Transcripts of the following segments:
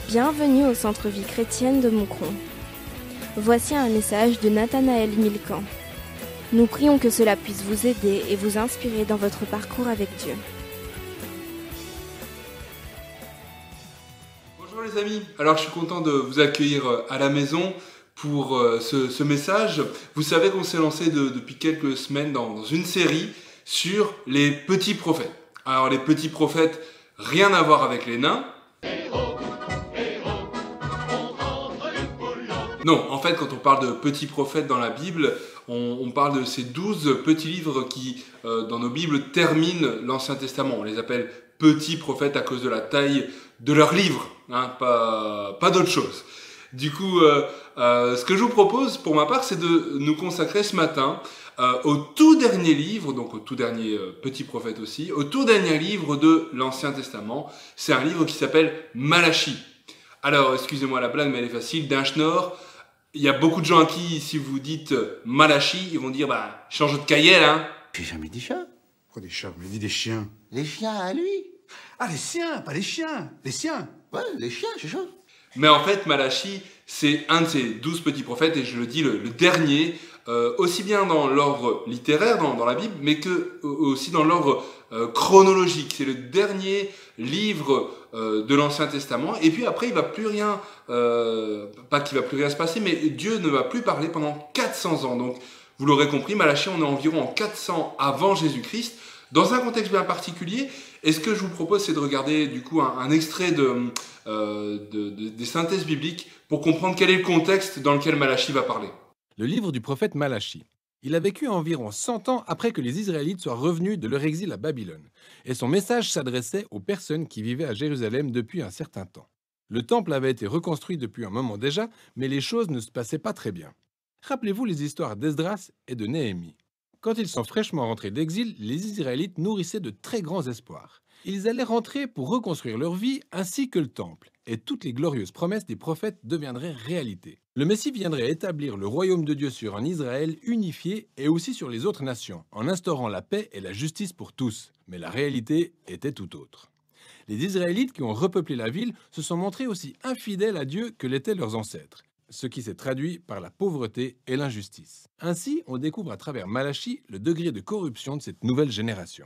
Bienvenue au Centre-Vie chrétienne de Moucron. Voici un message de Nathanaël Milcan. Nous prions que cela puisse vous aider et vous inspirer dans votre parcours avec Dieu. Bonjour les amis, alors je suis content de vous accueillir à la maison pour ce message. Vous savez qu'on s'est lancé depuis quelques semaines dans une série sur les petits prophètes. Alors les petits prophètes, rien à voir avec les nains. Non, en fait, quand on parle de petits prophètes dans la Bible, on parle de ces 12 petits livres qui, dans nos Bibles, terminent l'Ancien Testament. On les appelle petits prophètes à cause de la taille de leurs livres, hein, pas d'autre chose. Du coup, ce que je vous propose, pour ma part, c'est de nous consacrer ce matin au tout dernier livre, donc au tout dernier petit prophète aussi, au tout dernier livre de l'Ancien Testament. C'est un livre qui s'appelle Malachie. Alors, excusez-moi la blague, mais elle est facile. D'un schnorr, il y a beaucoup de gens à qui, si vous dites Malachie, ils vont dire, bah, change de cahier, hein. J'ai jamais dit chat. Pourquoi des chats? Mais dis des chiens. Les chiens à lui. Ah, les siens, pas les chiens. Les siens. Ouais, les chiens, c'est ça. Mais en fait, Malachie, c'est un de ces 12 petits prophètes, et je le dis, le dernier, aussi bien dans l'ordre littéraire, dans la Bible, mais que aussi dans l'ordre chronologique. C'est le dernier livre de l'Ancien Testament, et puis après, il va plus rien, pas qu'il va plus rien se passer, mais Dieu ne va plus parler pendant 400 ans. Donc, vous l'aurez compris, Malachie, on est environ en 400 avant Jésus-Christ, dans un contexte bien particulier. Et ce que je vous propose, c'est de regarder du coup un extrait des synthèses bibliques pour comprendre quel est le contexte dans lequel Malachie va parler. Le livre du prophète Malachie. Il a vécu environ 100 ans après que les Israélites soient revenus de leur exil à Babylone, et son message s'adressait aux personnes qui vivaient à Jérusalem depuis un certain temps. Le temple avait été reconstruit depuis un moment déjà, mais les choses ne se passaient pas très bien. Rappelez-vous les histoires d'Esdras et de Néhémie. Quand ils sont fraîchement rentrés d'exil, les Israélites nourrissaient de très grands espoirs. Ils allaient rentrer pour reconstruire leur vie ainsi que le temple, et toutes les glorieuses promesses des prophètes deviendraient réalité. Le Messie viendrait établir le royaume de Dieu sur un Israël unifié et aussi sur les autres nations, en instaurant la paix et la justice pour tous. Mais la réalité était tout autre. Les Israélites qui ont repeuplé la ville se sont montrés aussi infidèles à Dieu que l'étaient leurs ancêtres, ce qui s'est traduit par la pauvreté et l'injustice. Ainsi, on découvre à travers Malachie le degré de corruption de cette nouvelle génération.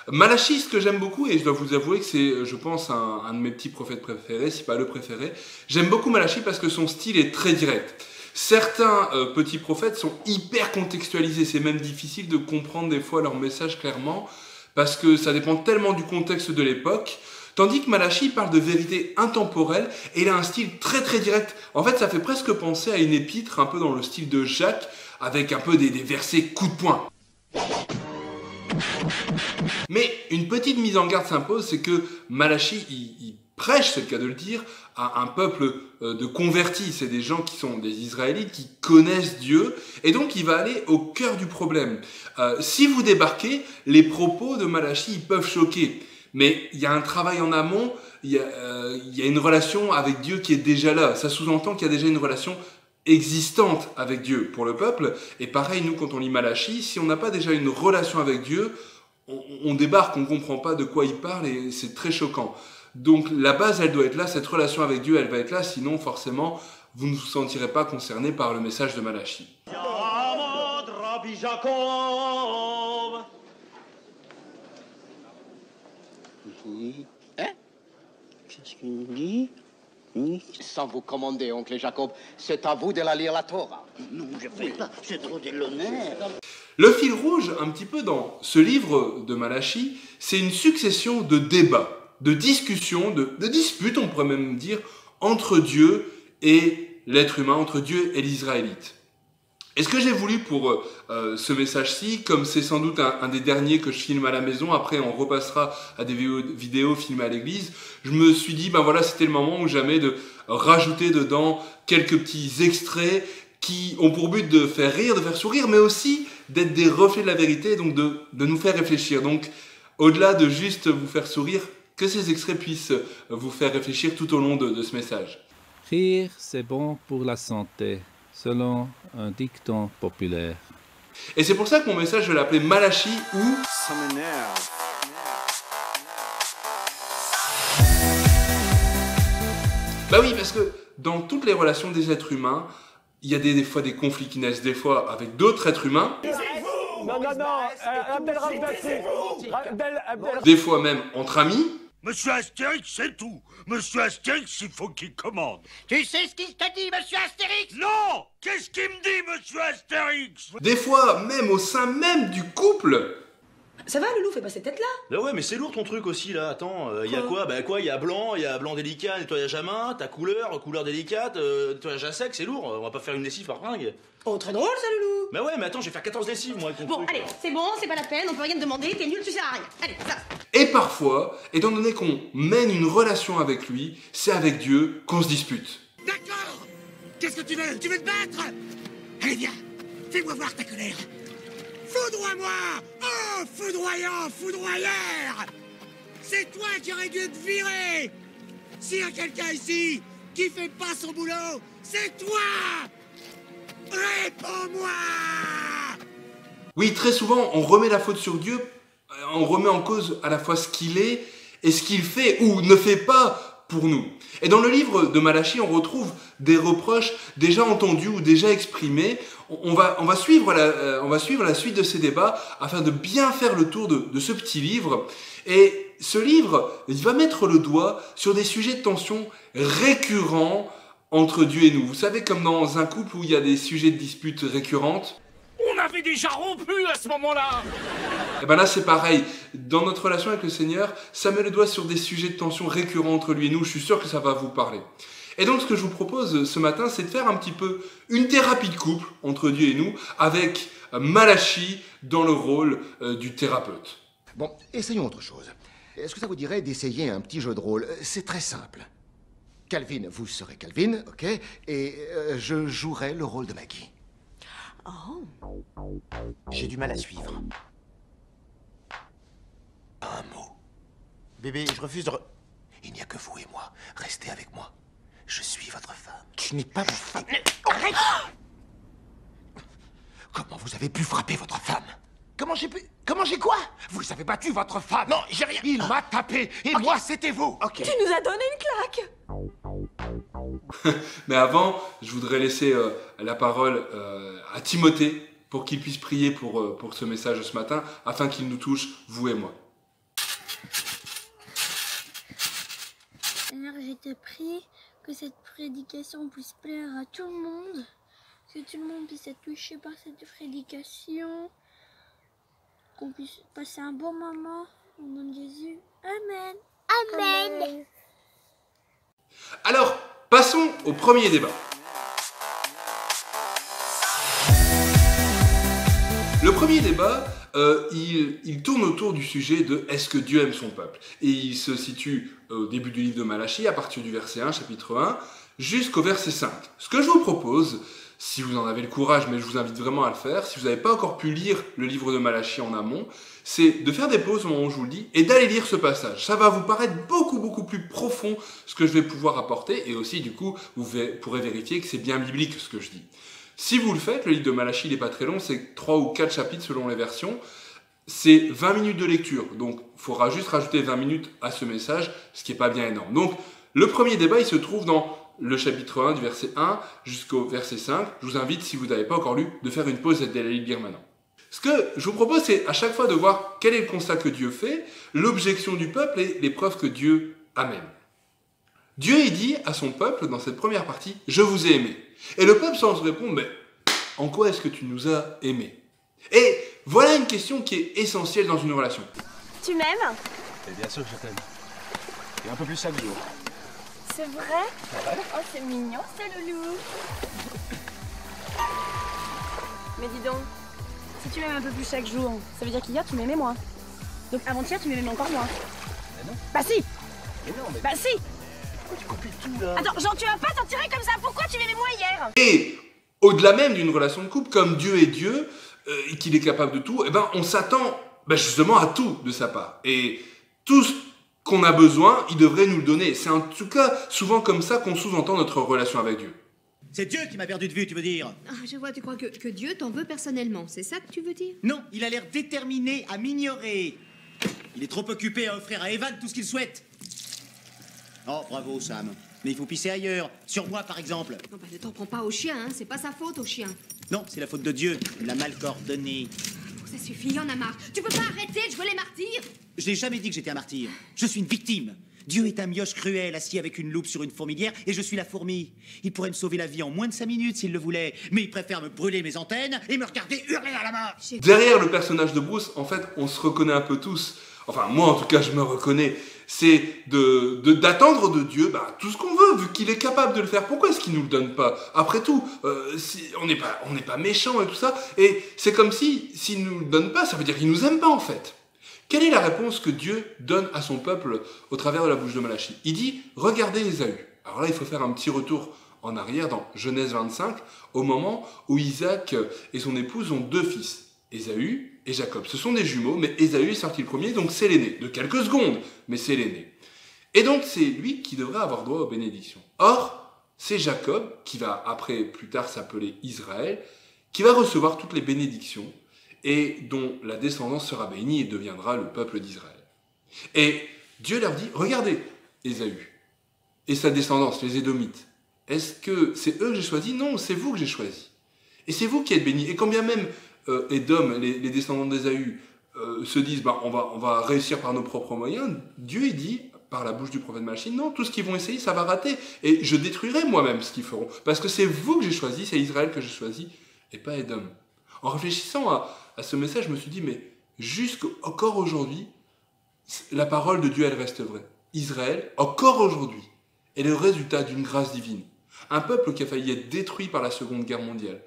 Malachie, ce que j'aime beaucoup, et je dois vous avouer que c'est, je pense, un de mes petits prophètes préférés, si pas le préféré, j'aime beaucoup Malachie parce que son style est très direct. Certains petits prophètes sont hyper contextualisés, c'est même difficile de comprendre des fois leur message clairement, parce que ça dépend tellement du contexte de l'époque. Tandis que Malachie parle de vérité intemporelle et il a un style très très direct. En fait, ça fait presque penser à une épître, un peu dans le style de Jacques, avec un peu des versets coup de poing. Mais une petite mise en garde s'impose, c'est que Malachie, il prêche, c'est le cas de le dire, à un peuple de convertis. C'est des gens qui sont des Israélites, qui connaissent Dieu, et donc il va aller au cœur du problème. Si vous débarquez, les propos de Malachie, ils peuvent choquer. Mais il y a un travail en amont, il y a une relation avec Dieu qui est déjà là. Ça sous-entend qu'il y a déjà une relation existante avec Dieu pour le peuple. Et pareil, nous, quand on lit Malachie, si on n'a pas déjà une relation avec Dieu, on débarque, on ne comprend pas de quoi il parle et c'est très choquant. Donc la base, elle doit être là, cette relation avec Dieu, elle va être là, sinon forcément, vous ne vous sentirez pas concerné par le message de Malachie. Hein? Qu'est-ce qu'il dit? Sans vous commander, oncle Jacob, c'est à vous de la lire la Torah. Non, je ne fais pas, c'est trop de l'honneur. Le fil rouge, un petit peu dans ce livre de Malachie, c'est une succession de débats, de discussions, de disputes, on pourrait même dire, entre Dieu et l'être humain, entre Dieu et l'Israélite. Et ce que j'ai voulu pour ce message-ci, comme c'est sans doute un des derniers que je filme à la maison, après on repassera à des vidéos filmées à l'église, je me suis dit, ben voilà, c'était le moment ou jamais de rajouter dedans quelques petits extraits qui ont pour but de faire rire, de faire sourire, mais aussi d'être des reflets de la vérité, donc de nous faire réfléchir. Donc, au-delà de juste vous faire sourire, que ces extraits puissent vous faire réfléchir tout au long de ce message. Rire, c'est bon pour la santé, selon un dicton populaire. Et c'est pour ça que mon message, je l'appelais Malachie ou... Ça m'énerve. Bah oui, parce que dans toutes les relations des êtres humains, il y a des fois des conflits qui naissent des fois avec d'autres êtres humains. Des fois même entre amis. Monsieur Astérix, c'est tout. Monsieur Astérix, il faut qu'il commande. Tu sais ce qu'il t'a dit, monsieur Astérix? Non! Qu'est-ce qu'il me dit, monsieur Astérix? Des fois même au sein même du couple. Ça va, Loulou, fais pas cette tête-là. Bah ouais, mais c'est lourd ton truc aussi, là. Attends, y a quoi? Bah quoi, y a blanc délicat, nettoyage à main, ta couleur délicate, nettoyage à sec, c'est lourd. On va pas faire une lessive par fringue. Oh, très drôle, ça, Loulou. Bah ouais, mais attends, je vais faire 14 lessives, moi, avec ton Bon, truc. allez, c'est bon, c'est pas la peine, on peut rien te demander, t'es nul, tu sers à rien. Allez, ça. Et parfois, étant donné qu'on mène une relation avec lui, c'est avec Dieu qu'on se dispute. D'accord. Qu'est-ce que tu veux? Tu veux te battre? Allez, viens. Fais-moi voir ta colère. Foudroie-moi! Oh, foudroyant, foudroyeur! C'est toi qui aurais dû être viré! S'il y a quelqu'un ici qui fait pas son boulot, c'est toi! Réponds-moi! Oui, très souvent, on remet la faute sur Dieu, on remet en cause à la fois ce qu'il est et ce qu'il fait ou ne fait pas pour nous. Et dans le livre de Malachie, on retrouve des reproches déjà entendus ou déjà exprimés. On va suivre la suite de ces débats afin de bien faire le tour de ce petit livre. Et ce livre, il va mettre le doigt sur des sujets de tension récurrents entre Dieu et nous. Vous savez, comme dans un couple où il y a des sujets de dispute récurrentes. On avait déjà rompu à ce moment-là! Et bien là, c'est pareil. Dans notre relation avec le Seigneur, ça met le doigt sur des sujets de tension récurrents entre lui et nous. Je suis sûr que ça va vous parler. Et donc, ce que je vous propose ce matin, c'est de faire un petit peu une thérapie de couple entre Dieu et nous, avec Malachie dans le rôle du thérapeute. Bon, essayons autre chose. Est-ce que ça vous dirait d'essayer un petit jeu de rôle? C'est très simple. Calvin, vous serez Calvin, ok? Et je jouerai le rôle de Maggie. Oh. J'ai du mal à suivre. Un mot. Bébé, je refuse de... Il n'y a que vous et moi. Restez avec moi. Je suis votre femme. Tu n'es pas ma femme. Arrête! Comment vous avez pu frapper votre femme? Comment j'ai pu... Comment j'ai quoi? Vous avez battu votre femme. Non, j'ai rien. Il m'a tapé. Et moi, c'était vous. Ok. Tu nous as donné une claque. Mais avant, je voudrais laisser la parole à Timothée pour qu'il puisse prier pour ce message de ce matin, afin qu'il nous touche, vous et moi. Seigneur, je te prie que cette prédication puisse plaire à tout le monde, que tout le monde puisse être touché par cette prédication, qu'on puisse passer un bon moment au nom de Jésus. Amen. Amen. Amen. Alors, passons au premier débat. Le premier débat, il tourne autour du sujet de est-ce que Dieu aime son peuple? Et il se situe au début du livre de Malachie, à partir du verset 1, chapitre 1, jusqu'au verset 5. Ce que je vous propose, si vous en avez le courage, mais je vous invite vraiment à le faire, si vous n'avez pas encore pu lire le livre de Malachie en amont, c'est de faire des pauses au moment où je vous le dis et d'aller lire ce passage. Ça va vous paraître beaucoup plus profond ce que je vais pouvoir apporter et aussi du coup vous pourrez vérifier que c'est bien biblique ce que je dis. Si vous le faites, le livre de Malachie il n'est pas très long, c'est 3 ou 4 chapitres selon les versions. C'est 20 minutes de lecture, donc il faudra juste rajouter 20 minutes à ce message, ce qui n'est pas bien énorme. Donc le premier débat il se trouve dans le chapitre 1 du verset 1 jusqu'au verset 5. Je vous invite, si vous n'avez pas encore lu, de faire une pause et d'aller le lire maintenant. Ce que je vous propose, c'est à chaque fois de voir quel est le constat que Dieu fait, l'objection du peuple et les preuves que Dieu amène. Dieu il dit à son peuple dans cette première partie, « Je vous ai aimé ». Et le peuple sans se répondre, « Mais en quoi est-ce que tu nous as aimés ?» Et voilà une question qui est essentielle dans une relation. Tu m'aimes? Et bien sûr que je t'aime. Et un peu plus chaque jour. C'est vrai? Ouais. Oh, c'est mignon, c'est Loulou. Mais dis donc, si tu m'aimes un peu plus chaque jour, ça veut dire qu'hier tu m'aimais moins. Donc avant-hier tu m'aimais encore moins. Mais non. Bah si! Mais non, mais... Bah si! Pourquoi tu compliques tout là? Attends, genre tu vas pas t'en tirer comme ça, pourquoi tu m'aimais moins hier? Et au-delà même d'une relation de couple, comme Dieu est Dieu, et qu'il est capable de tout, eh ben on s'attend justement à tout de sa part. Et tout ce qu'on a besoin, il devrait nous le donner. C'est en tout cas souvent comme ça qu'on sous-entend notre relation avec Dieu. C'est Dieu qui m'a perdu de vue, tu veux dire? Ah, je vois, tu crois que Dieu t'en veut personnellement, c'est ça que tu veux dire? Non, il a l'air déterminé à m'ignorer. Il est trop occupé à offrir à Evan tout ce qu'il souhaite. Oh, bravo, Sam. Mais il faut pisser ailleurs. Sur moi, par exemple. Non, bah, ne t'en prends pas au chien, hein. C'est pas sa faute au chien. Non, c'est la faute de Dieu. Il l'a mal coordonné. Oh, ça suffit, il y en a marre. Tu peux pas arrêter de jouer les martyrs. Je n'ai jamais dit que j'étais un martyr. Je suis une victime. Dieu est un mioche cruel assis avec une loupe sur une fourmilière et je suis la fourmi. Il pourrait me sauver la vie en moins de 5 minutes s'il le voulait, mais il préfère me brûler mes antennes et me regarder hurler à la mort. Derrière le personnage de Bruce, en fait, on se reconnaît un peu tous. Enfin, moi, en tout cas, je me reconnais. C'est d'attendre de Dieu tout ce qu'on veut, vu qu'il est capable de le faire. Pourquoi est-ce qu'il nous le donne pas? Après tout, on n'est pas méchant et tout ça. Et c'est comme s'il nous le donne pas, ça veut dire qu'il nous aime pas, en fait. Quelle est la réponse que Dieu donne à son peuple au travers de la bouche de Malachie? Il dit, regardez Ésaü. Alors là, il faut faire un petit retour en arrière dans Genèse 25, au moment où Isaac et son épouse ont 2 fils, Ésaü et Jacob. Ce sont des jumeaux, mais Ésaü est sorti le premier, donc c'est l'aîné. De quelques secondes, mais c'est l'aîné. Et donc c'est lui qui devrait avoir droit aux bénédictions. Or, c'est Jacob, qui va après, plus tard, s'appeler Israël, qui va recevoir toutes les bénédictions, et dont la descendance sera bénie et deviendra le peuple d'Israël. Et Dieu leur dit, regardez Ésaü et sa descendance, les Édomites. Est-ce que c'est eux que j'ai choisis? Non, c'est vous que j'ai choisis. Et c'est vous qui êtes bénis. Et quand bien même Édom, les descendants d'Ésaü, se disent, on va réussir par nos propres moyens, Dieu il dit, par la bouche du prophète Malachie, non, tout ce qu'ils vont essayer, ça va rater. Et je détruirai moi-même ce qu'ils feront. Parce que c'est vous que j'ai choisi, c'est Israël que j'ai choisi, et pas Édom. En réfléchissant à ce message, je me suis dit, mais jusqu'encore aujourd'hui, la parole de Dieu, elle reste vraie. Israël, encore aujourd'hui, est le résultat d'une grâce divine. Un peuple qui a failli être détruit par la Seconde Guerre mondiale.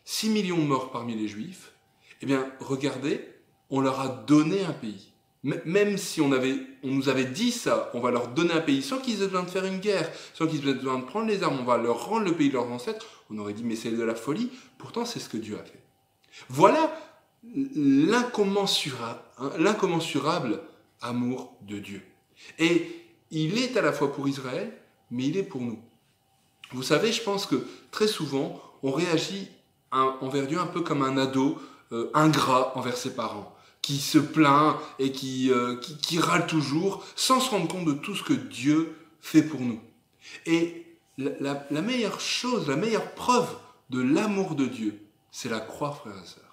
6 millions de morts parmi les Juifs. Eh bien, regardez, on leur a donné un pays. Même si on nous avait dit ça, on va leur donner un pays sans qu'ils aient besoin de faire une guerre, sans qu'ils aient besoin de prendre les armes, on va leur rendre le pays de leurs ancêtres, on aurait dit, mais c'est de la folie. Pourtant, c'est ce que Dieu a fait. Voilà l'incommensurable amour de Dieu. Et il est à la fois pour Israël, mais il est pour nous. Vous savez, je pense que très souvent, on réagit envers Dieu un peu comme un ado ingrat envers ses parents, qui se plaint et qui râle toujours, sans se rendre compte de tout ce que Dieu fait pour nous. Et la meilleure chose, la meilleure preuve de l'amour de Dieu, c'est la croix, frères et sœurs.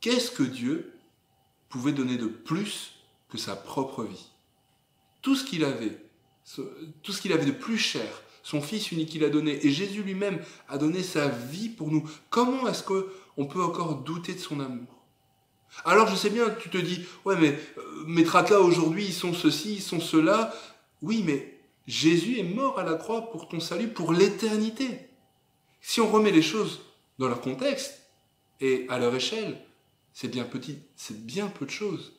Qu'est-ce que Dieu pouvait donner de plus que sa propre vie? Tout ce qu'il avait de plus cher, son Fils unique qu'il a donné, et Jésus lui-même a donné sa vie pour nous. Comment est-ce qu'on peut encore douter de son amour? Alors je sais bien, tu te dis, ouais mais mes tracas aujourd'hui, ils sont ceci, ils sont cela. Oui, mais Jésus est mort à la croix pour ton salut, pour l'éternité. Si on remet les choses dans leur contexte et à leur échelle, c'est bien peu de choses.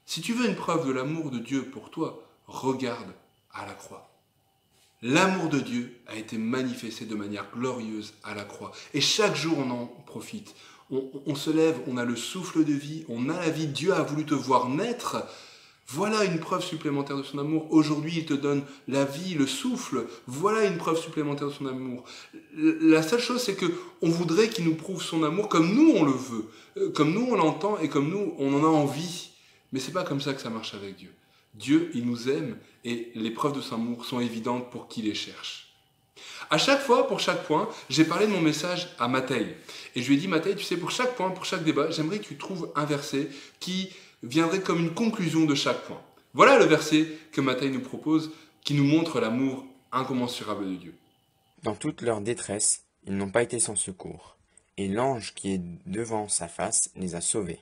Si tu veux une preuve de l'amour de Dieu pour toi, regarde à la croix. L'amour de Dieu a été manifesté de manière glorieuse à la croix. Et chaque jour, on en profite. On se lève, on a le souffle de vie, on a la vie. Dieu a voulu te voir naître. Voilà une preuve supplémentaire de son amour. Aujourd'hui, il te donne la vie, le souffle. Voilà une preuve supplémentaire de son amour. La seule chose, c'est que on voudrait qu'il nous prouve son amour comme nous, on le veut, comme nous, on l'entend et comme nous, on en a envie. Mais c'est pas comme ça que ça marche avec Dieu. Dieu, il nous aime et les preuves de son amour sont évidentes pour qui les cherche. À chaque fois, pour chaque point, j'ai parlé de mon message à Mathieu. Et je lui ai dit, Mathieu, tu sais, pour chaque point, pour chaque débat, j'aimerais que tu trouves un verset qui viendrait comme une conclusion de chaque point. Voilà le verset que Mathieu nous propose, qui nous montre l'amour incommensurable de Dieu. Dans toute leur détresse, ils n'ont pas été sans secours, et l'ange qui est devant sa face les a sauvés.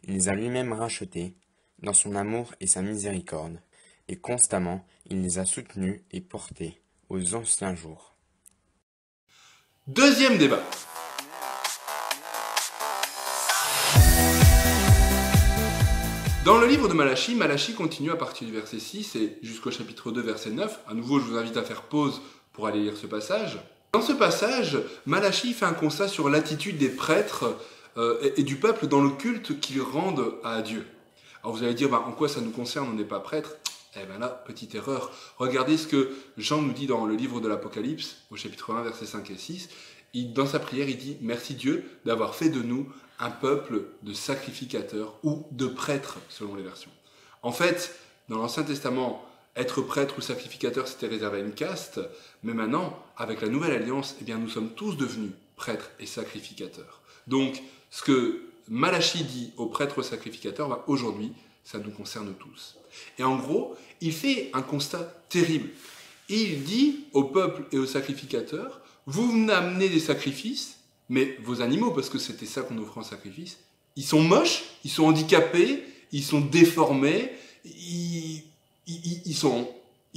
Il les a lui-même rachetés, dans son amour et sa miséricorde, et constamment il les a soutenus et portés aux anciens jours. Deuxième débat. Dans le livre de Malachie, Malachie continue à partir du verset 6 et jusqu'au chapitre 2, verset 9. À nouveau, je vous invite à faire pause pour aller lire ce passage. Dans ce passage, Malachie fait un constat sur l'attitude des prêtres et du peuple dans le culte qu'ils rendent à Dieu. Alors vous allez dire, en quoi ça nous concerne, on n'est pas prêtre? Eh bien là, petite erreur. Regardez ce que Jean nous dit dans le livre de l'Apocalypse, au chapitre 1, versets 5 et 6. Dans sa prière, il dit « Merci Dieu d'avoir fait de nous un peuple de sacrificateurs ou de prêtres, selon les versions. » En fait, dans l'Ancien Testament, être prêtre ou sacrificateur, c'était réservé à une caste, mais maintenant, avec la nouvelle alliance, eh bien, nous sommes tous devenus prêtres et sacrificateurs. Donc, ce que Malachie dit aux prêtres sacrificateurs, ben, aujourd'hui, ça nous concerne tous. Et en gros, il fait un constat terrible. Il dit au peuple et aux sacrificateurs, vous m'amenez des sacrifices, mais vos animaux, parce que c'était ça qu'on offrait en sacrifice, ils sont moches, ils sont handicapés, ils sont déformés, ils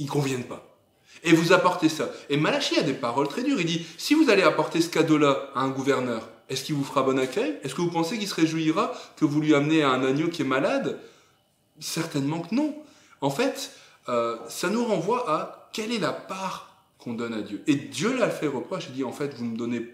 conviennent pas. Et vous apportez ça. Et Malachie a des paroles très dures. Il dit, si vous allez apporter ce cadeau-là à un gouverneur, est-ce qu'il vous fera bon accueil? Est-ce que vous pensez qu'il se réjouira que vous lui amenez un agneau qui est malade? Certainement que non. En fait, ça nous renvoie à quelle est la part qu'on donne à Dieu. Et Dieu l'a fait reproche. Il dit, en fait, vous me donnez,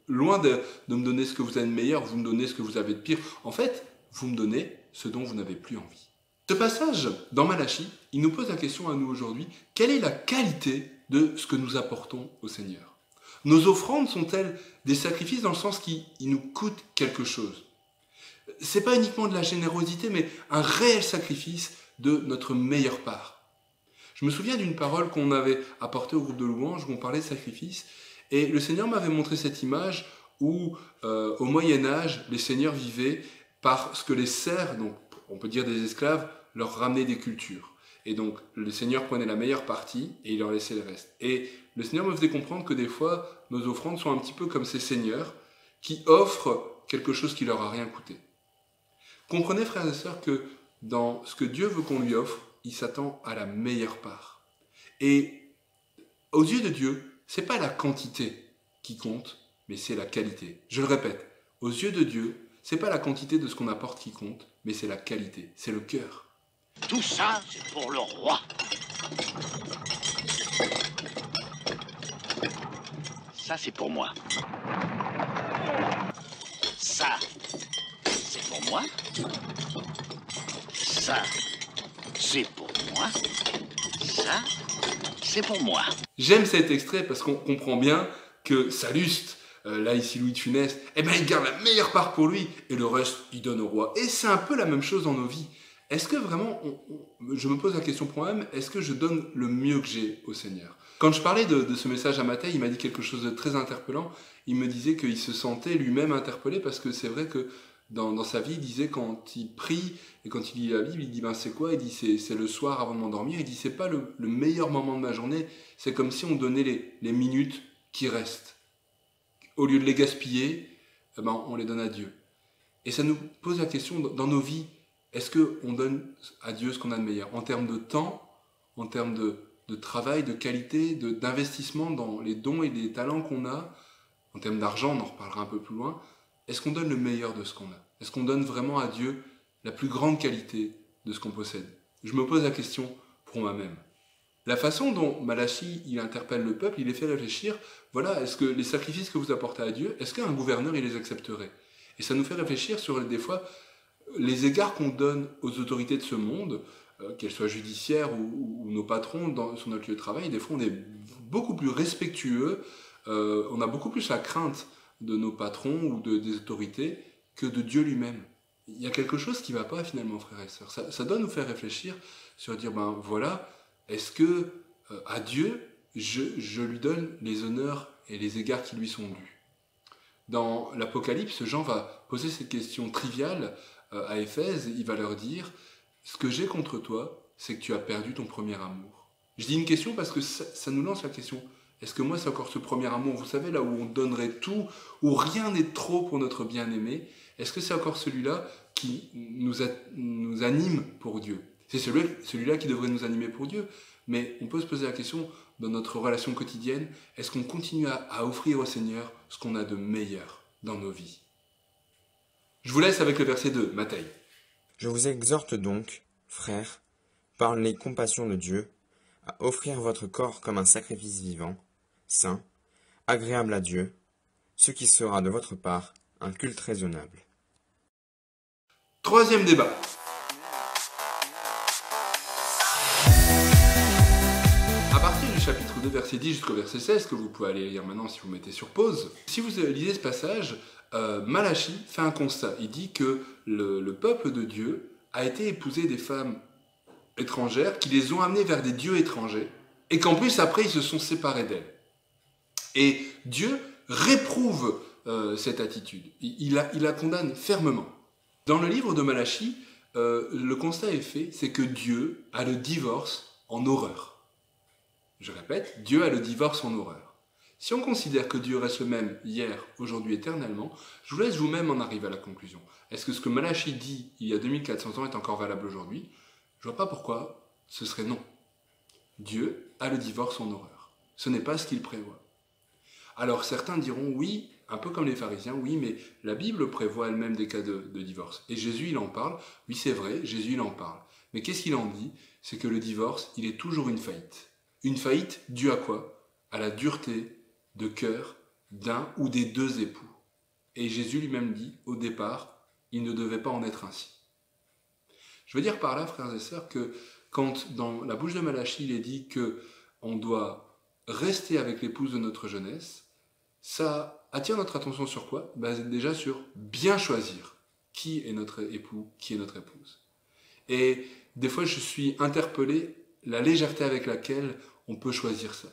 loin de me donner ce que vous avez de meilleur, vous me donnez ce que vous avez de pire. En fait, vous me donnez ce dont vous n'avez plus envie. Ce passage, dans Malachie, il nous pose la question à nous aujourd'hui, quelle est la qualité de ce que nous apportons au Seigneur? Nos offrandes sont-elles des sacrifices dans le sens qu'ils nous coûtent quelque chose? C'est pas uniquement de la générosité, mais un réel sacrifice de notre meilleure part. Je me souviens d'une parole qu'on avait apportée au groupe de louanges, où on parlait de sacrifice, et le Seigneur m'avait montré cette image où, au Moyen-Âge, les seigneurs vivaient parce que les serfs, donc on peut dire des esclaves, leur ramenaient des cultures. Et donc, le Seigneur prenait la meilleure partie et il leur laissait le reste. Et le Seigneur me faisait comprendre que des fois, nos offrandes sont un petit peu comme ces seigneurs qui offrent quelque chose qui leur a rien coûté. Comprenez, frères et sœurs, que dans ce que Dieu veut qu'on lui offre, il s'attend à la meilleure part. Et aux yeux de Dieu, c'est pas la quantité qui compte, mais c'est la qualité. Je le répète, aux yeux de Dieu, c'est pas la quantité de ce qu'on apporte qui compte, mais c'est la qualité, c'est le cœur. Tout ça, c'est pour le roi. Ça, c'est pour moi. Ça, c'est pour moi. Ça, c'est pour moi. Ça, c'est pour moi. J'aime cet extrait parce qu'on comprend bien que Salluste, là ici Louis de Funès, eh ben il garde la meilleure part pour lui et le reste il donne au roi. Et c'est un peu la même chose dans nos vies. Est-ce que vraiment, je me pose la question pour moi-même, est-ce que je donne le mieux que j'ai au Seigneur? Quand je parlais de ce message à Matthieu, il m'a dit quelque chose de très interpellant. Il me disait qu'il se sentait lui-même interpellé parce que c'est vrai que dans sa vie, il disait quand il prie et quand il lit la Bible, il dit ben c'est quoi? Il dit c'est le soir avant de m'endormir. Il dit c'est pas le meilleur moment de ma journée, c'est comme si on donnait les minutes qui restent. Au lieu de les gaspiller, eh ben, on les donne à Dieu. Et ça nous pose la question dans nos vies, est-ce qu'on donne à Dieu ce qu'on a de meilleur? En termes de temps, en termes de travail, de qualité, d'investissement dans les dons et les talents qu'on a, en termes d'argent, on en reparlera un peu plus loin, est-ce qu'on donne le meilleur de ce qu'on a? Est-ce qu'on donne vraiment à Dieu la plus grande qualité de ce qu'on possède? Je me pose la question pour moi-même. La façon dont Malachie il interpelle le peuple, il les fait réfléchir, voilà, est-ce que les sacrifices que vous apportez à Dieu, est-ce qu'un gouverneur il les accepterait? Et ça nous fait réfléchir sur des fois les égards qu'on donne aux autorités de ce monde, qu'elles soient judiciaires ou nos patrons sur notre lieu de travail. Des fois on est beaucoup plus respectueux, on a beaucoup plus la crainte de nos patrons ou des autorités que de Dieu lui-même. Il y a quelque chose qui ne va pas finalement, frères et sœurs. Ça doit nous faire réfléchir sur dire, ben voilà, est-ce que à Dieu, je lui donne les honneurs et les égards qui lui sont dus? Dans l'Apocalypse, Jean va poser cette question triviale à Éphèse, il va leur dire, ce que j'ai contre toi, c'est que tu as perdu ton premier amour. Je dis une question parce que ça nous lance la question, est-ce que moi c'est encore ce premier amour, vous savez, là où on donnerait tout, où rien n'est trop pour notre bien-aimé, est-ce que c'est encore celui-là qui nous anime pour Dieu? C'est celui-là qui devrait nous animer pour Dieu, mais on peut se poser la question, dans notre relation quotidienne, est-ce qu'on continue à offrir au Seigneur ce qu'on a de meilleur dans nos vies? Je vous laisse avec le verset 2, Matthieu. Je vous exhorte donc, frères, par les compassions de Dieu, à offrir votre corps comme un sacrifice vivant, saint, agréable à Dieu, ce qui sera de votre part un culte raisonnable. Troisième débat. À partir du chapitre 2, verset 10 jusqu'au verset 16, que vous pouvez aller lire maintenant si vous mettez sur pause, si vous lisez ce passage, Malachie fait un constat. Il dit que le peuple de Dieu a été épousé des femmes étrangères qui les ont amenés vers des dieux étrangers et qu'en plus après ils se sont séparés d'elles. Et Dieu réprouve cette attitude, il la condamne fermement. Dans le livre de Malachie, le constat est fait, c'est que Dieu a le divorce en horreur. Je répète, Dieu a le divorce en horreur. Si on considère que Dieu reste le même hier, aujourd'hui, éternellement, je vous laisse vous-même en arriver à la conclusion. Est-ce que ce que Malachie dit il y a 2400 ans est encore valable aujourd'hui? Je ne vois pas pourquoi ce serait non. Dieu a le divorce en horreur. Ce n'est pas ce qu'il prévoit. Alors certains diront oui, un peu comme les pharisiens, oui, mais la Bible prévoit elle-même des cas de divorce. Et Jésus, il en parle. Oui, c'est vrai, Jésus, il en parle. Mais qu'est-ce qu'il en dit? C'est que le divorce, il est toujours une faillite. Une faillite due à quoi? À la dureté de cœur d'un ou des deux époux. Et Jésus lui-même dit, au départ, il ne devait pas en être ainsi. Je veux dire par là, frères et sœurs, que quand dans la bouche de Malachie, il est dit qu'on doit rester avec l'épouse de notre jeunesse, ça attire notre attention sur quoi? Déjà sur bien choisir qui est notre époux, qui est notre épouse. Et des fois, je suis interpellé la légèreté avec laquelle on peut choisir ça.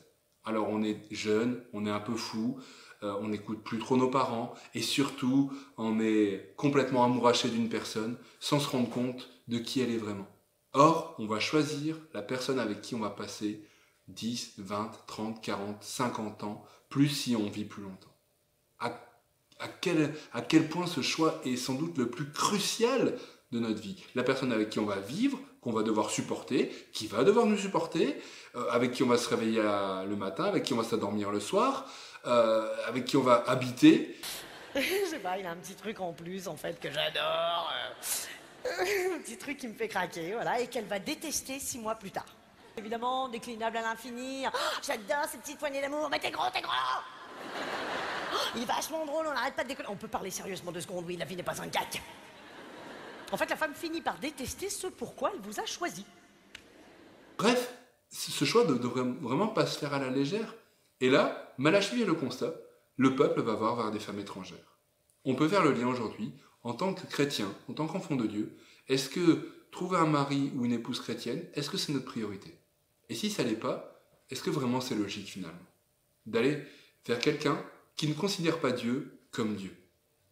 Alors on est jeune, on est un peu fou, on n'écoute plus trop nos parents, et surtout, on est complètement amouraché d'une personne sans se rendre compte de qui elle est vraiment. Or, on va choisir la personne avec qui on va passer 10, 20, 30, 40, 50 ans, plus si on vit plus longtemps. À quel point ce choix est sans doute le plus crucial de notre vie. La personne avec qui on va vivre, qu'on va devoir supporter, qui va devoir nous supporter, avec qui on va se réveiller le matin, avec qui on va s'endormir le soir, avec qui on va habiter. Je sais pas, il a un petit truc en plus en fait que j'adore. Un petit truc qui me fait craquer, voilà, et qu'elle va détester 6 mois plus tard. Évidemment, déclinable à l'infini. Oh, j'adore cette petite poignée d'amour, mais t'es gros, t'es gros. Oh, il est vachement drôle, on n'arrête pas de déconner. On peut parler sérieusement 2 secondes, oui, la vie n'est pas un gag. En fait, la femme finit par détester ce pourquoi elle vous a choisi. Bref, ce choix ne devrait vraiment pas se faire à la légère. Et là, Malachie vient le constat, le peuple va voir vers des femmes étrangères. On peut faire le lien aujourd'hui, en tant que chrétien, en tant qu'enfant de Dieu, est-ce que trouver un mari ou une épouse chrétienne, est-ce que c'est notre priorité? Et si ça l'est pas, est-ce que vraiment c'est logique finalement d'aller vers quelqu'un qui ne considère pas Dieu comme Dieu?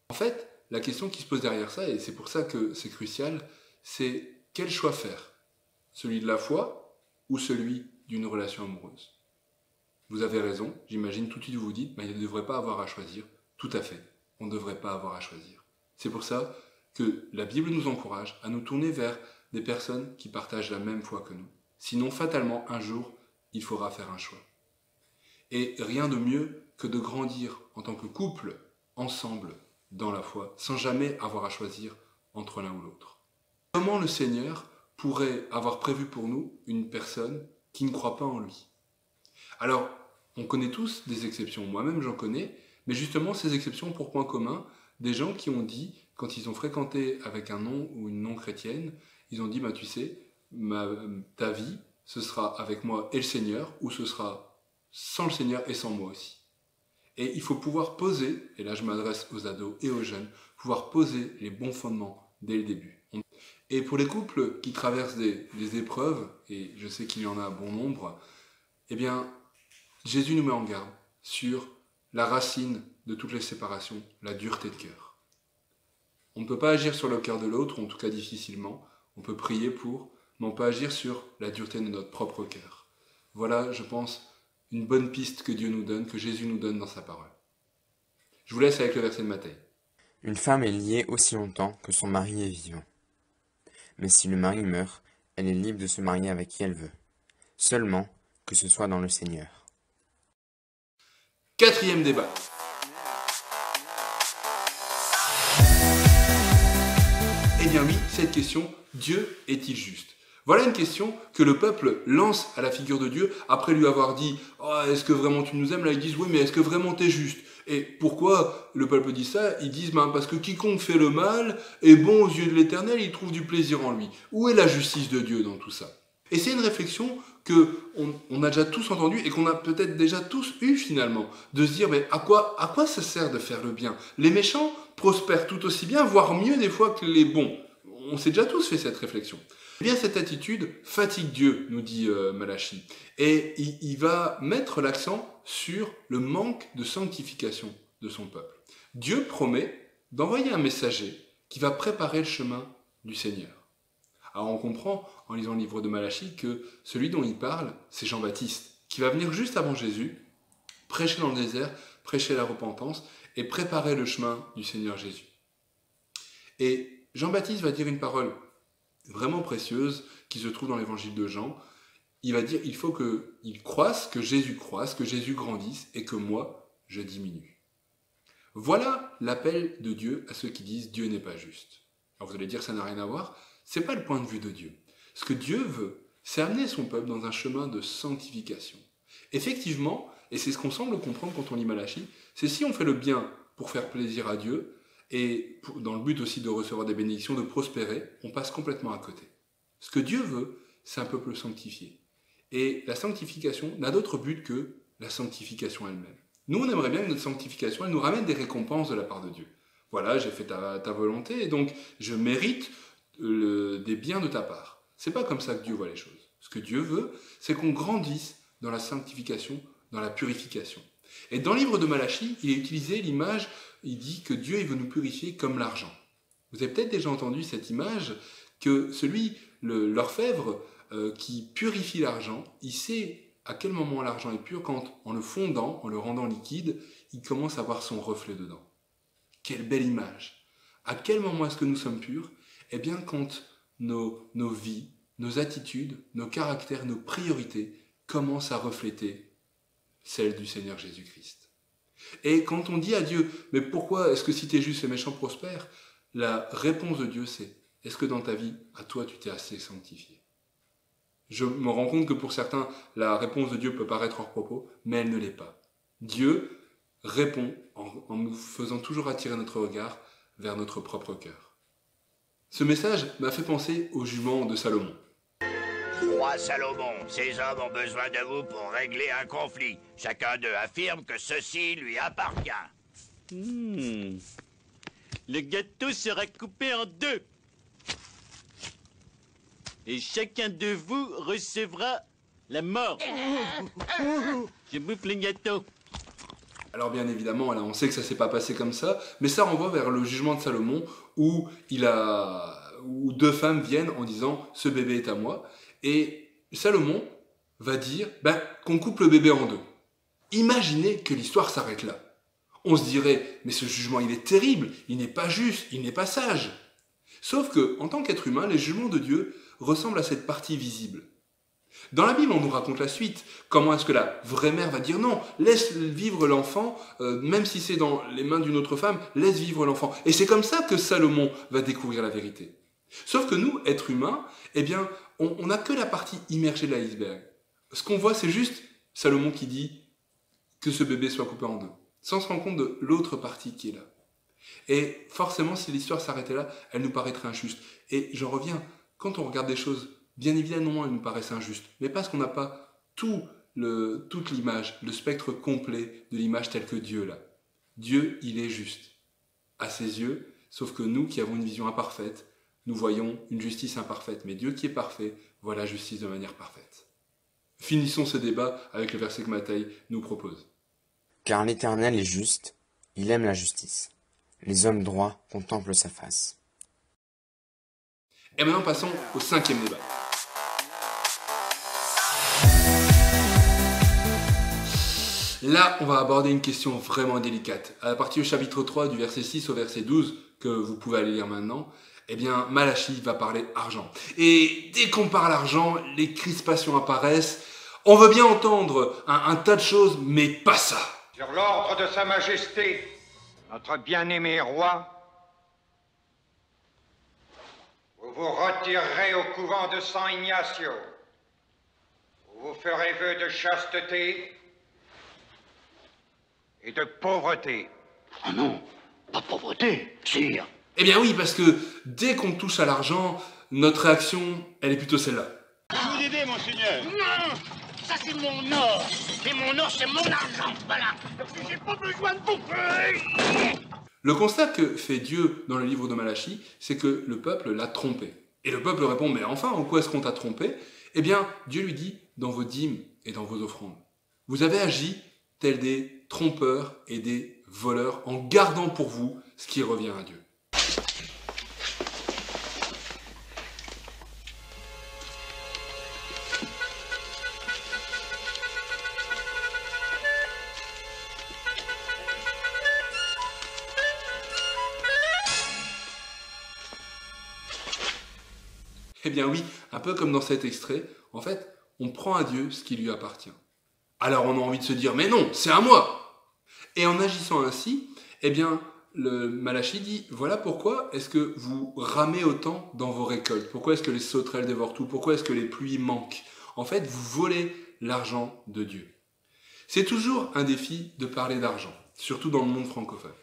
En fait, la question qui se pose derrière ça, et c'est pour ça que c'est crucial, c'est quel choix faire? Celui de la foi ou celui d'une relation amoureuse? Vous avez raison, j'imagine tout de suite vous vous dites, il ne devrait pas avoir à choisir. Tout à fait, on ne devrait pas avoir à choisir. C'est pour ça que la Bible nous encourage à nous tourner vers des personnes qui partagent la même foi que nous. Sinon, fatalement, un jour, il faudra faire un choix. Et rien de mieux que de grandir en tant que couple, ensemble, dans la foi, sans jamais avoir à choisir entre l'un ou l'autre. Comment le Seigneur pourrait avoir prévu pour nous une personne qui ne croit pas en lui? Alors, on connaît tous des exceptions, moi-même j'en connais, mais justement ces exceptions ont pour point commun des gens qui ont dit, quand ils ont fréquenté avec un non ou une non-chrétienne, ils ont dit, tu sais, ta vie, ce sera avec moi et le Seigneur, ou ce sera sans le Seigneur et sans moi aussi. Et il faut pouvoir poser, et là je m'adresse aux ados et aux jeunes, pouvoir poser les bons fondements dès le début. Et pour les couples qui traversent des épreuves, et je sais qu'il y en a un bon nombre, eh bien, Jésus nous met en garde sur la racine de toutes les séparations, la dureté de cœur. On ne peut pas agir sur le cœur de l'autre, en tout cas difficilement, on peut prier pour, mais on peut agir sur la dureté de notre propre cœur. Voilà, je pense, une bonne piste que Dieu nous donne, que Jésus nous donne dans sa parole. Je vous laisse avec le verset de Matthieu. Une femme est liée aussi longtemps que son mari est vivant. Mais si le mari meurt, elle est libre de se marier avec qui elle veut. Seulement que ce soit dans le Seigneur. 4e débat. Eh bien oui, cette question, Dieu est-il juste? Voilà une question que le peuple lance à la figure de Dieu après lui avoir dit « Oh, est-ce que vraiment tu nous aimes ?» Là, ils disent « Oui, mais est-ce que vraiment tu es juste ?» Et pourquoi le peuple dit ça? Ils disent « Parce que quiconque fait le mal est bon aux yeux de l'Éternel, il trouve du plaisir en lui. » Où est la justice de Dieu dans tout ça? Et c'est une réflexion qu'on a déjà tous entendue et qu'on a peut-être déjà tous eu finalement, de se dire mais à quoi ça sert de faire le bien? Les méchants prospèrent tout aussi bien, voire mieux des fois que les bons. On s'est déjà tous fait cette réflexion. Eh bien, cette attitude fatigue Dieu, nous dit Malachie. Et il va mettre l'accent sur le manque de sanctification de son peuple. Dieu promet d'envoyer un messager qui va préparer le chemin du Seigneur. Alors on comprend, en lisant le livre de Malachie, que celui dont il parle, c'est Jean-Baptiste, qui va venir juste avant Jésus, prêcher dans le désert, prêcher la repentance et préparer le chemin du Seigneur Jésus. Et Jean-Baptiste va dire une parole vraiment précieuse qui se trouve dans l'évangile de Jean. Il va dire, il faut qu'il croisse, que Jésus grandisse et que moi, je diminue. Voilà l'appel de Dieu à ceux qui disent Dieu n'est pas juste. Alors vous allez dire, ça n'a rien à voir. C'est pas le point de vue de Dieu. Ce que Dieu veut, c'est amener son peuple dans un chemin de sanctification. Effectivement, et c'est ce qu'on semble comprendre quand on lit Malachie, c'est si on fait le bien pour faire plaisir à Dieu, et dans le but aussi de recevoir des bénédictions, de prospérer, on passe complètement à côté. Ce que Dieu veut, c'est un peuple sanctifié. Et la sanctification n'a d'autre but que la sanctification elle-même. Nous, on aimerait bien que notre sanctification, elle nous ramène des récompenses de la part de Dieu. Voilà, j'ai fait ta volonté, et donc je mérite des biens de ta part. C'est pas comme ça que Dieu voit les choses. Ce que Dieu veut, c'est qu'on grandisse dans la sanctification, dans la purification. Et dans le livre de Malachie, il est utilisé l'image, il dit que Dieu il veut nous purifier comme l'argent. Vous avez peut-être déjà entendu cette image, que l'orfèvre qui purifie l'argent, il sait à quel moment l'argent est pur quand, en le fondant, en le rendant liquide, il commence à voir son reflet dedans. Quelle belle image! À quel moment est-ce que nous sommes purs? Eh bien, quand nos vies, nos attitudes, nos caractères, nos priorités commencent à refléter celles du Seigneur Jésus-Christ. Et quand on dit à Dieu, mais pourquoi est-ce que si tu es juste, les méchants prospèrent? La réponse de Dieu, c'est, est-ce que dans ta vie, à toi, tu t'es assez sanctifié? Je me rends compte que pour certains, la réponse de Dieu peut paraître hors propos, mais elle ne l'est pas. Dieu répond en nous faisant toujours attirer notre regard vers notre propre cœur. Ce message m'a fait penser au jugement de Salomon. Roi Salomon, ces hommes ont besoin de vous pour régler un conflit. Chacun d'eux affirme que ceci lui appartient. Le gâteau sera coupé en deux. Et chacun de vous recevra la mort. Je bouffe le gâteau. Alors bien évidemment, là, on sait que ça ne s'est pas passé comme ça, mais ça renvoie vers le jugement de Salomon où deux femmes viennent en disant « ce bébé est à moi ». Et Salomon va dire qu'on coupe le bébé en deux. Imaginez que l'histoire s'arrête là. On se dirait « mais ce jugement il est terrible, il n'est pas juste, il n'est pas sage ». Sauf que, en tant qu'être humain, les jugements de Dieu ressemblent à cette partie visible. Dans la Bible, on nous raconte la suite. Comment est-ce que la vraie mère va dire non, laisse vivre l'enfant, même si c'est dans les mains d'une autre femme, laisse vivre l'enfant. Et c'est comme ça que Salomon va découvrir la vérité. Sauf que nous, êtres humains, eh bien, on n'a que la partie immergée de l'iceberg. Ce qu'on voit, c'est juste Salomon qui dit que ce bébé soit coupé en deux, sans se rendre compte de l'autre partie qui est là. Et forcément, si l'histoire s'arrêtait là, elle nous paraîtrait injuste. Et j'en reviens, quand on regarde des choses, bien évidemment, elles nous paraissent injustes, mais parce qu'on n'a pas toute l'image, le spectre complet de l'image telle que Dieu l'a. Dieu, il est juste à ses yeux, sauf que nous qui avons une vision imparfaite, nous voyons une justice imparfaite. Mais Dieu qui est parfait voit la justice de manière parfaite. Finissons ce débat avec le verset que Matthieu nous propose. Car l'Éternel est juste, il aime la justice. Les hommes droits contemplent sa face. Et maintenant passons au 5e débat. Là, on va aborder une question vraiment délicate. À partir du chapitre 3, du verset 6 au verset 12, que vous pouvez aller lire maintenant, eh bien, Malachie va parler argent. Et dès qu'on parle argent, les crispations apparaissent. On veut bien entendre un tas de choses, mais pas ça. Sur l'ordre de Sa Majesté, notre bien-aimé roi, vous vous retirerez au couvent de San Ignacio, où vous ferez vœu de chasteté et de pauvreté. Oh non, pas pauvreté, sire. Eh bien oui, parce que dès qu'on touche à l'argent, notre réaction, elle est plutôt celle-là. Je vous aider, monseigneur. Non, ça c'est mon or. Et mon or, c'est mon argent. Voilà. Donc j'ai pas besoin de bouffer. Le constat que fait Dieu dans le livre de Malachie, c'est que le peuple l'a trompé. Et le peuple répond, mais enfin, en quoi est-ce qu'on t'a trompé? Eh bien, Dieu lui dit, dans vos dîmes et dans vos offrandes. Vous avez agi tels des trompeurs et des voleurs en gardant pour vous ce qui revient à Dieu. Eh bien oui, un peu comme dans cet extrait, en fait, on prend à Dieu ce qui lui appartient. Alors on a envie de se dire, mais non, c'est à moi! Et en agissant ainsi, eh bien, le Malachie dit, voilà pourquoi est-ce que vous ramez autant dans vos récoltes? Pourquoi est-ce que les sauterelles dévorent tout? Pourquoi est-ce que les pluies manquent? En fait, vous volez l'argent de Dieu. C'est toujours un défi de parler d'argent, surtout dans le monde francophone.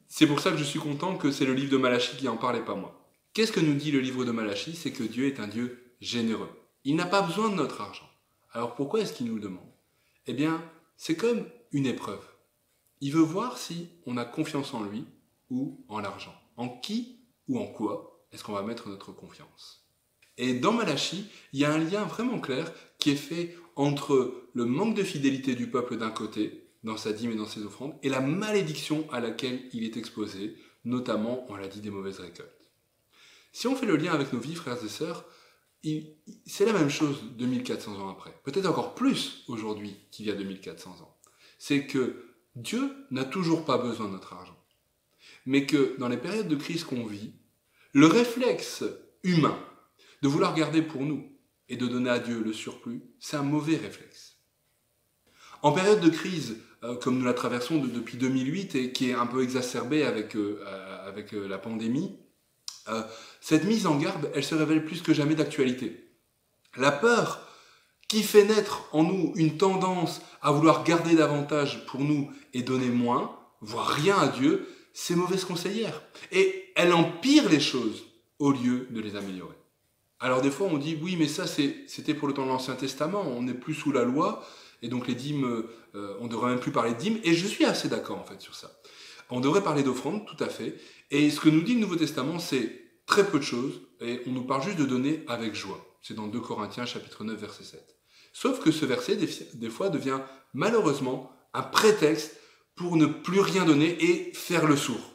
C'est pour ça que je suis content que c'est le livre de Malachie qui en parle et pas moi. Qu'est-ce que nous dit le livre de Malachie? C'est que Dieu est un Dieu généreux. Il n'a pas besoin de notre argent. Alors pourquoi est-ce qu'il nous le demande? Eh bien, c'est comme une épreuve. Il veut voir si on a confiance en lui ou en l'argent. En qui ou en quoi est-ce qu'on va mettre notre confiance? Et dans Malachie, il y a un lien vraiment clair qui est fait entre le manque de fidélité du peuple d'un côté, dans sa dîme et dans ses offrandes, et la malédiction à laquelle il est exposé, notamment, on l'a dit, des mauvaises récoltes. Si on fait le lien avec nos vies, frères et sœurs, c'est la même chose 2400 ans après. Peut-être encore plus aujourd'hui qu'il y a 2400 ans. C'est que Dieu n'a toujours pas besoin de notre argent. Mais que dans les périodes de crise qu'on vit, le réflexe humain de vouloir garder pour nous et de donner à Dieu le surplus, c'est un mauvais réflexe. En période de crise, comme nous la traversons depuis 2008 et qui est un peu exacerbée avec la pandémie, cette mise en garde, elle se révèle plus que jamais d'actualité. La peur qui fait naître en nous une tendance à vouloir garder davantage pour nous et donner moins, voire rien à Dieu, c'est mauvaise conseillère. Et elle empire les choses au lieu de les améliorer. Alors des fois on dit, oui mais ça c'était pour le temps de l'Ancien Testament, on n'est plus sous la loi, et donc les dîmes, on ne devrait même plus parler de dîmes, et je suis assez d'accord en fait sur ça. On devrait parler d'offrande, tout à fait. Et ce que nous dit le Nouveau Testament, c'est très peu de choses, et on nous parle juste de donner avec joie. C'est dans 2 Corinthiens, chapitre 9, verset 7. Sauf que ce verset, des fois, devient malheureusement un prétexte pour ne plus rien donner et faire le sourd.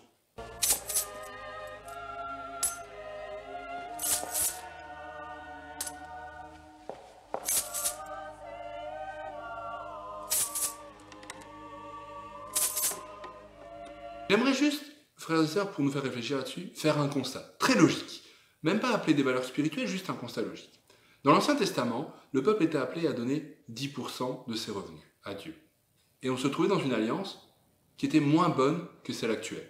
J'aimerais juste, frères et sœurs, pour nous faire réfléchir là-dessus, faire un constat très logique. Même pas appeler des valeurs spirituelles, juste un constat logique. Dans l'Ancien Testament, le peuple était appelé à donner 10% de ses revenus à Dieu. Et on se trouvait dans une alliance qui était moins bonne que celle actuelle.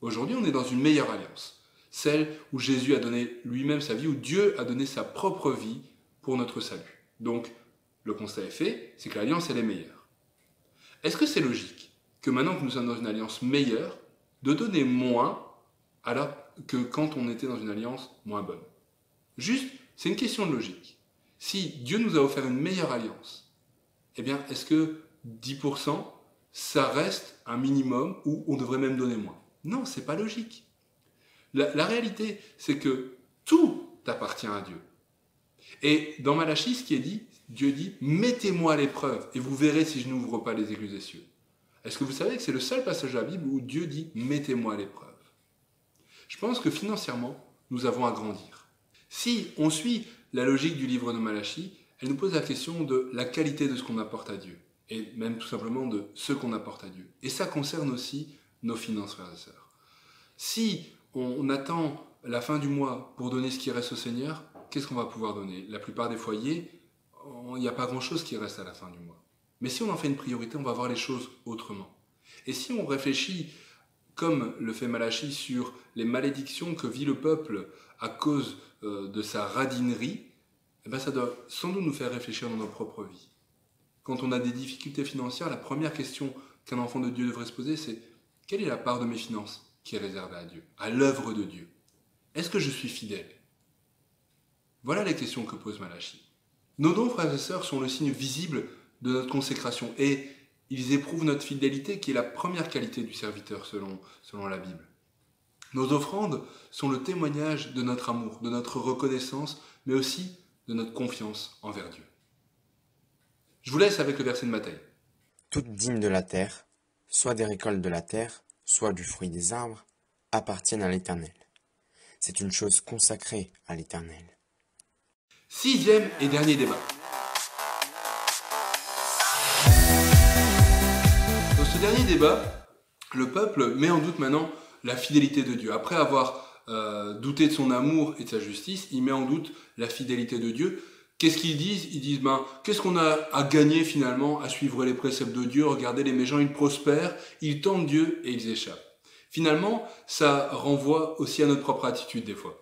Aujourd'hui, on est dans une meilleure alliance. Celle où Jésus a donné lui-même sa vie, où Dieu a donné sa propre vie pour notre salut. Donc, le constat est fait, c'est que l'alliance, elle est meilleure. Est-ce que c'est logique que maintenant que nous sommes dans une alliance meilleure, de donner moins alors que quand on était dans une alliance moins bonne? Juste, c'est une question de logique. Si Dieu nous a offert une meilleure alliance, eh bien, est-ce que 10%, ça reste un minimum où on devrait même donner moins? Non, c'est pas logique. La réalité, c'est que tout appartient à Dieu. Et dans Malachie, ce qui est dit, Dieu dit « Mettez-moi à l'épreuve et vous verrez si je n'ouvre pas les écluses des cieux ». Est-ce que vous savez que c'est le seul passage de la Bible où Dieu dit « Mettez-moi à l'épreuve ». Je pense que financièrement, nous avons à grandir. Si on suit la logique du livre de Malachie, elle nous pose la question de la qualité de ce qu'on apporte à Dieu, et même tout simplement de ce qu'on apporte à Dieu. Et ça concerne aussi nos finances, frères et sœurs. Si on attend la fin du mois pour donner ce qui reste au Seigneur, qu'est-ce qu'on va pouvoir donner? La plupart des foyers, il n'y a pas grand-chose qui reste à la fin du mois. Mais si on en fait une priorité, on va voir les choses autrement. Et si on réfléchit, comme le fait Malachie, sur les malédictions que vit le peuple à cause de sa radinerie, eh bien ça doit sans doute nous faire réfléchir dans nos propres vies. Quand on a des difficultés financières, la première question qu'un enfant de Dieu devrait se poser, c'est « Quelle est la part de mes finances qui est réservée à Dieu, à l'œuvre de Dieu? Est-ce que je suis fidèle ?» Voilà les questions que pose Malachie. Nos dons, frères et sœurs, sont le signe visible de notre consécration et ils éprouvent notre fidélité qui est la première qualité du serviteur selon la Bible. Nos offrandes sont le témoignage de notre amour, de notre reconnaissance, mais aussi de notre confiance envers Dieu. Je vous laisse avec le verset de Matthieu. Toute dîme de la terre, soit des récoltes de la terre, soit du fruit des arbres, appartiennent à l'Éternel. C'est une chose consacrée à l'Éternel. 6e et dernier débat. Dans ce dernier débat, le peuple met en doute maintenant la fidélité de Dieu. Après avoir douté de son amour et de sa justice, il met en doute la fidélité de Dieu. Qu'est-ce qu'ils disent? Ils disent, qu'est-ce qu'on a à gagner finalement à suivre les préceptes de Dieu? Regardez, les méchants, ils prospèrent, ils tentent Dieu et ils échappent. Finalement, ça renvoie aussi à notre propre attitude des fois.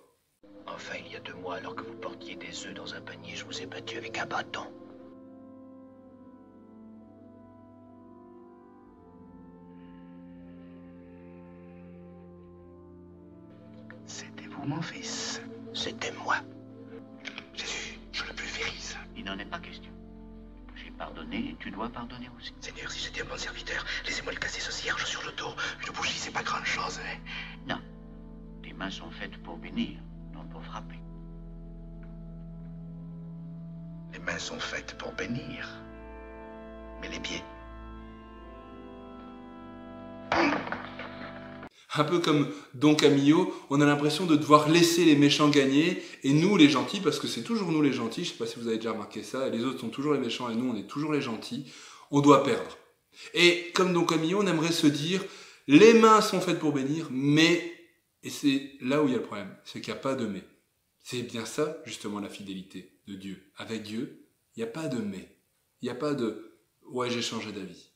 Enfin, il y a 2 mois, alors que vous portiez des œufs dans un panier, je vous ai battu avec un bâton. C'était vous, mon fils. C'était moi. Jésus, je le pulvérise. Il n'en est pas question. J'ai pardonné et tu dois pardonner aussi. Seigneur, si j'étais un bon serviteur, laissez-moi le casser ce cierge sur le dos. Une bougie, c'est pas grand-chose, hein. Non. Tes mains sont faites pour bénir, non pour frapper. Les mains sont faites pour bénir. Mais les pieds... Un peu comme Don Camillo, on a l'impression de devoir laisser les méchants gagner, et nous les gentils, parce que c'est toujours nous les gentils, je ne sais pas si vous avez déjà remarqué ça, et les autres sont toujours les méchants et nous on est toujours les gentils, on doit perdre. Et comme Don Camillo, on aimerait se dire, les mains sont faites pour bénir, mais, et c'est là où il y a le problème, c'est qu'il n'y a pas de mais. C'est bien ça, justement, la fidélité de Dieu. Avec Dieu, il n'y a pas de mais. Il n'y a pas de « ouais, j'ai changé d'avis ».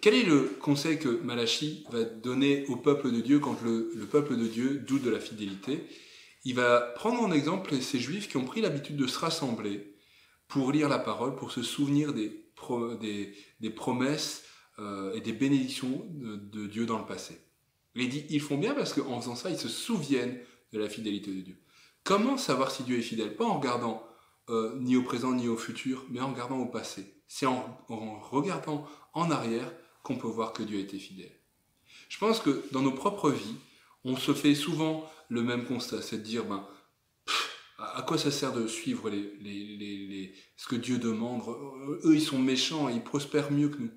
Quel est le conseil que Malachie va donner au peuple de Dieu quand le peuple de Dieu doute de la fidélité? Il va prendre en exemple ces Juifs qui ont pris l'habitude de se rassembler pour lire la parole, pour se souvenir des promesses et des bénédictions de Dieu dans le passé. Et il dit, ils font bien parce qu'en faisant ça, ils se souviennent de la fidélité de Dieu. Comment savoir si Dieu est fidèle? Pas en regardant ni au présent ni au futur, mais en regardant au passé. C'est en regardant en arrière qu'on peut voir que Dieu a été fidèle. Je pense que dans nos propres vies, on se fait souvent le même constat, c'est de dire, à quoi ça sert de suivre ce que Dieu demande? Eux, ils sont méchants, ils prospèrent mieux que nous.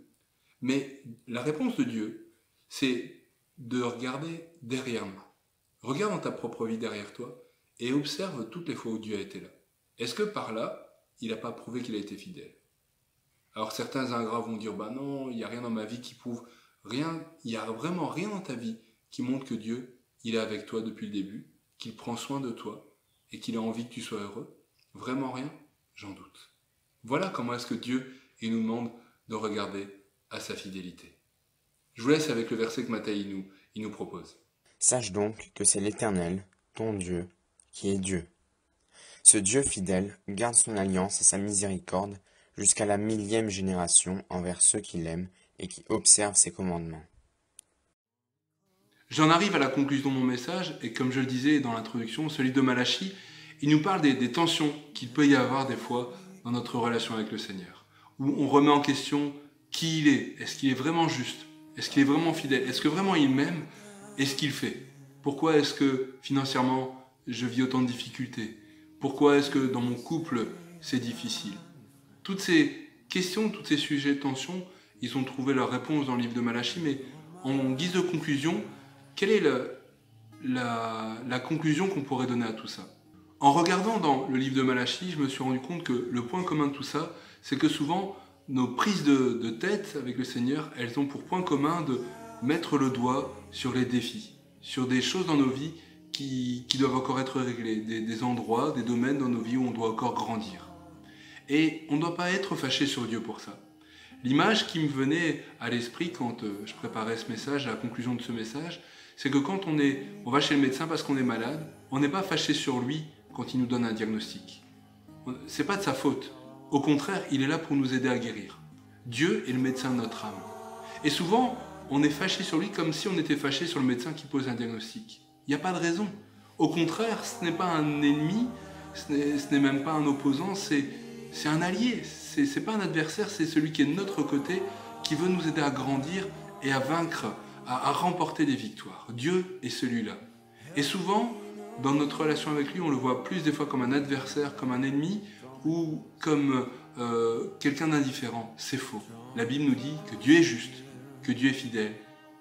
Mais la réponse de Dieu, c'est de regarder derrière nous. Regarde dans ta propre vie derrière toi et observe toutes les fois où Dieu a été là. Est-ce que par là, il n'a pas prouvé qu'il a été fidèle? Alors certains ingrats vont dire, non, il n'y a rien dans ma vie qui prouve rien, il n'y a vraiment rien dans ta vie qui montre que Dieu, il est avec toi depuis le début, qu'il prend soin de toi et qu'il a envie que tu sois heureux. Vraiment rien? J'en doute. Voilà comment est-ce que Dieu, il nous demande de regarder à sa fidélité. Je vous laisse avec le verset que Matthieu il nous propose. Sache donc que c'est l'Éternel, ton Dieu, qui est Dieu. Ce Dieu fidèle garde son alliance et sa miséricorde jusqu'à la 1000e génération envers ceux qui l'aiment et qui observent ses commandements. J'en arrive à la conclusion de mon message, et comme je le disais dans l'introduction, ce livre de Malachie, il nous parle des tensions qu'il peut y avoir des fois dans notre relation avec le Seigneur, où on remet en question qui il est. Est-ce qu'il est vraiment juste? Est-ce qu'il est vraiment fidèle? Est-ce que vraiment il m'aime? Et ce qu'il fait? Pourquoi est-ce que financièrement je vis autant de difficultés? Pourquoi est-ce que dans mon couple c'est difficile? Toutes ces questions, tous ces sujets de tension, ils ont trouvé leur réponse dans le livre de Malachie, mais en guise de conclusion, quelle est la conclusion qu'on pourrait donner à tout ça? En regardant dans le livre de Malachie, je me suis rendu compte que le point commun de tout ça, c'est que souvent, nos prises de tête avec le Seigneur, elles ont pour point commun de mettre le doigt sur les défis, sur des choses dans nos vies qui doivent encore être réglées, des endroits, des domaines dans nos vies où on doit encore grandir. Et on ne doit pas être fâché sur Dieu pour ça. L'image qui me venait à l'esprit quand je préparais ce message, à la conclusion de ce message, c'est que quand on va chez le médecin parce qu'on est malade, on n'est pas fâché sur lui quand il nous donne un diagnostic. C'est pas de sa faute. Au contraire, il est là pour nous aider à guérir. Dieu est le médecin de notre âme. Et souvent, on est fâché sur lui comme si on était fâché sur le médecin qui pose un diagnostic. Il n'y a pas de raison. Au contraire, ce n'est pas un ennemi, ce n'est même pas un opposant, c'est un allié. C'est pas un adversaire, c'est celui qui est de notre côté, qui veut nous aider à grandir et à vaincre à remporter des victoires. Dieu est celui-là. Et souvent, dans notre relation avec lui, on le voit plus des fois comme un adversaire, comme un ennemi, ou comme quelqu'un d'indifférent. C'est faux. La Bible nous dit que Dieu est juste, que Dieu est fidèle,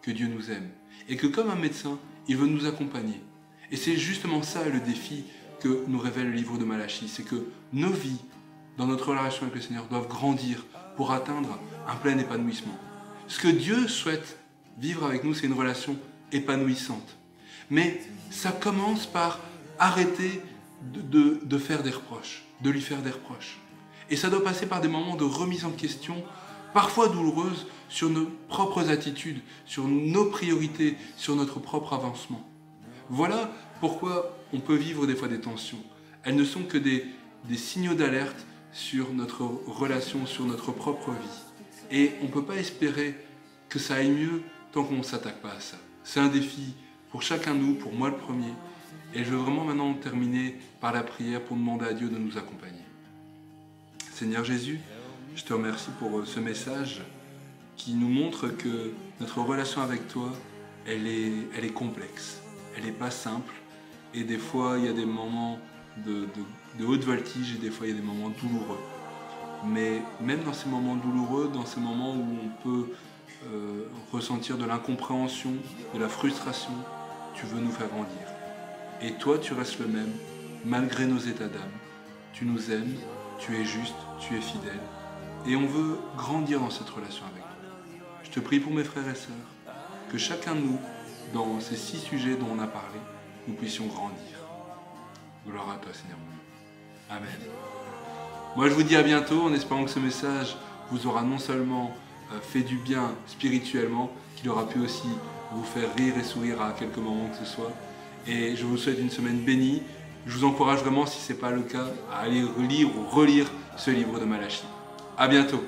que Dieu nous aime. Et que comme un médecin, il veut nous accompagner. Et c'est justement ça le défi que nous révèle le livre de Malachie. C'est que nos vies, dans notre relation avec le Seigneur, doivent grandir pour atteindre un plein épanouissement. Ce que Dieu souhaite vivre avec nous, c'est une relation épanouissante. Mais ça commence par arrêter de faire des reproches, de lui faire des reproches. Et ça doit passer par des moments de remise en question, parfois douloureuses, sur nos propres attitudes, sur nos priorités, sur notre propre avancement. Voilà pourquoi on peut vivre des fois des tensions. Elles ne sont que des signaux d'alerte sur notre relation, sur notre propre vie. Et on ne peut pas espérer que ça aille mieux tant qu'on ne s'attaque pas à ça. C'est un défi pour chacun de nous, pour moi le premier. Et je veux vraiment maintenant terminer par la prière pour demander à Dieu de nous accompagner. Seigneur Jésus, je te remercie pour ce message qui nous montre que notre relation avec toi, elle est complexe. Elle n'est pas simple. Et des fois, il y a des moments de haute voltige et des fois, il y a des moments douloureux. Mais même dans ces moments douloureux, dans ces moments où on peut ressentir de l'incompréhension, de la frustration, tu veux nous faire grandir. Et toi, tu restes le même, malgré nos états d'âme. Tu nous aimes, tu es juste, tu es fidèle. Et on veut grandir dans cette relation avec toi. Je te prie pour mes frères et sœurs, que chacun de nous, dans ces 6 sujets dont on a parlé, nous puissions grandir. Gloire à toi, Seigneur mon Dieu. Amen. Moi, je vous dis à bientôt, en espérant que ce message vous aura non seulement fait du bien spirituellement, qu'il aura pu aussi vous faire rire et sourire à quelques moments que ce soit. Et je vous souhaite une semaine bénie. Je vous encourage vraiment, si ce n'est pas le cas, à aller lire ou relire ce livre de Malachie. À bientôt.